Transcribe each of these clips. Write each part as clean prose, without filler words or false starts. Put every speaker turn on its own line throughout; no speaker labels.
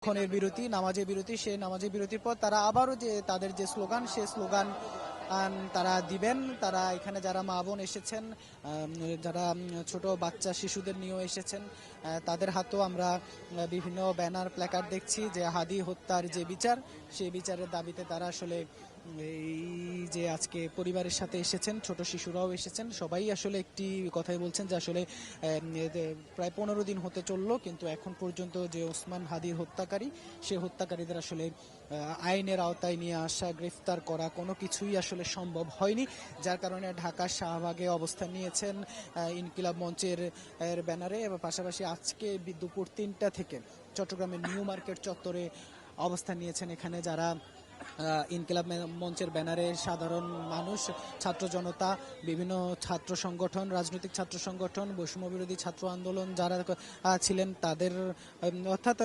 ক্ষণের বিরতি, নামাজের বিরতি। সেই নামাজের বিরতির পর তারা আবারও যে তাদের যে স্লোগান, সেই স্লোগান তারা দিবেন। তারা এখানে যারা মা বোন এসেছেন, যারা ছোট বাচ্চা শিশুদের নিয়েও এসেছেন, তাদের হাতেও আমরা বিভিন্ন ব্যানার প্ল্যাকার্ড দেখছি যে হাদি হত্যার যে বিচার, সেই বিচারের দাবিতে তারা আসলে এই যে আজকে পরিবারের সাথে এসেছেন, ছোট শিশুরাও এসেছেন, সবাই আসলে একটি কথাই বলছেন যে আসলে প্রায় 15 দিন হতে চললো, কিন্তু এখন পর্যন্ত যে ওসমান হাদির হত্যাকারী, সে হত্যাকারীদের আসলে আইনের আওতায় নিয়ে আসা, গ্রেফতার করা কোনো কিছুই আসলে সম্ভব হয়নি। যার কারণে ঢাকার শাহবাগে অবস্থান নিয়েছেন ইনকিলাব মঞ্চের ব্যানারে, এবং পাশাপাশি আজকে দুপুর 3টা থেকে চট্টগ্রামের নিউ মার্কেট চত্বরে অবস্থান নিয়েছেন এখানে যারা ইনকিলাব মঞ্চের ব্যানারে সাধারণ মানুষ, ছাত্র জনতা, বিভিন্ন ছাত্র সংগঠন, রাজনৈতিক ছাত্র সংগঠন, বৈষম্য বিরোধী ছাত্র আন্দোলন যারা ছিলেন তাদের, অর্থাৎ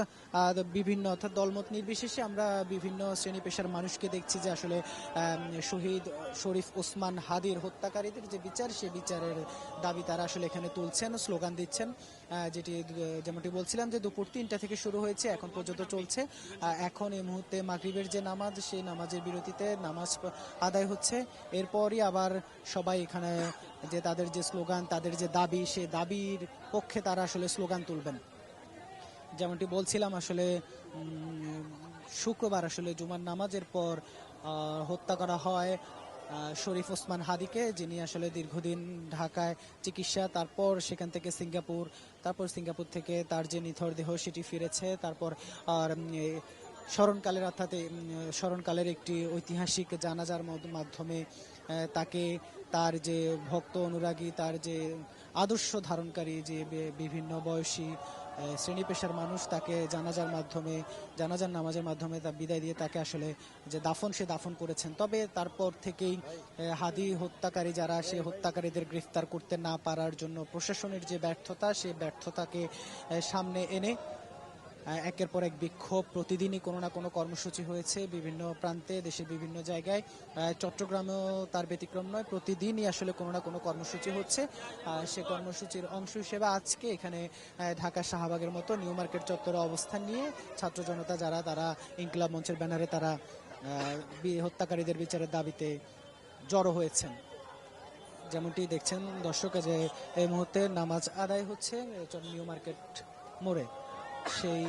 বিভিন্ন, অর্থাৎ দলমত নির্বিশেষে আমরা বিভিন্ন শ্রেণী পেশার মানুষকে দেখছি যে আসলে শহীদ শরীফ ওসমান হাদির হত্যাকারীদের যে বিচার, সে বিচারের দাবি তারা আসলে এখানে তুলছেন, স্লোগান দিচ্ছেন। যেমনটি বলছিলাম যে দুপুর 3টা থেকে শুরু হয়েছে, এখন পর্যন্ত চলছে। এখন এই মুহূর্তে মাগরিবের যে নামাজ, সেই নামাজের বিরতিতে নামাজ আদায় হচ্ছে। এরপরই আবার সবাই এখানে যে তাদের যে স্লোগান, তাদের যে দাবি, সে দাবির পক্ষে তারা আসলে স্লোগান তুলবেন। যেমনটি বলছিলাম আসলে শুক্রবার আসলে জুমার নামাজের পর হত্যা করা হয় শরীফ ওসমান হাদিকে, যিনি আসলে দীর্ঘদিন ঢাকায় চিকিৎসা, তারপর সেখান থেকে সিঙ্গাপুর থেকে তার যে নিথর দেহ সেটি ফিরেছে। তারপর আর স্মরণকালের, অর্থাৎ স্মরণকালের একটি ঐতিহাসিক জানাজার মাধ্যমে তাকে, তার যে ভক্ত অনুরাগী, তার যে আদর্শ ধারণকারী যে বিভিন্ন বয়সী শ্রেণী পেশার মানুষ তাকে জানাজার নামাজের মাধ্যমে তা বিদায় দিয়ে তাকে আসলে যে দাফন, সে দাফন করেছেন। তবে তারপর থেকেই হাদি হত্যাকারী যারা, সে হত্যাকারীদের গ্রেফতার করতে না পারার জন্য প্রশাসনের যে ব্যর্থতা, সেই ব্যর্থতাকে সামনে এনে একের পর এক বিক্ষোভ, প্রতিদিনই কোনো না কোনো কর্মসূচি হয়েছে বিভিন্ন প্রান্তে, দেশের বিভিন্ন জায়গায়। চট্টগ্রামেও তার ব্যতিক্রম নয়, প্রতিদিনই আসলে কোনো না কোনো কর্মসূচি হচ্ছে। সে কর্মসূচির অংশ হিসেবে আজকে এখানে ঢাকা শাহবাগের মতো নিউ মার্কেট চত্বরে অবস্থান নিয়ে ছাত্র জনতা যারা, তারা ইনকিলাব মঞ্চের ব্যানারে তারা হত্যাকারীদের বিচারের দাবিতে জড়ো হয়েছেন। যেমনটি দেখছেন দর্শক, যে এই মুহূর্তে নামাজ আদায় হচ্ছে নিউ মার্কেট মোড়ে, সেই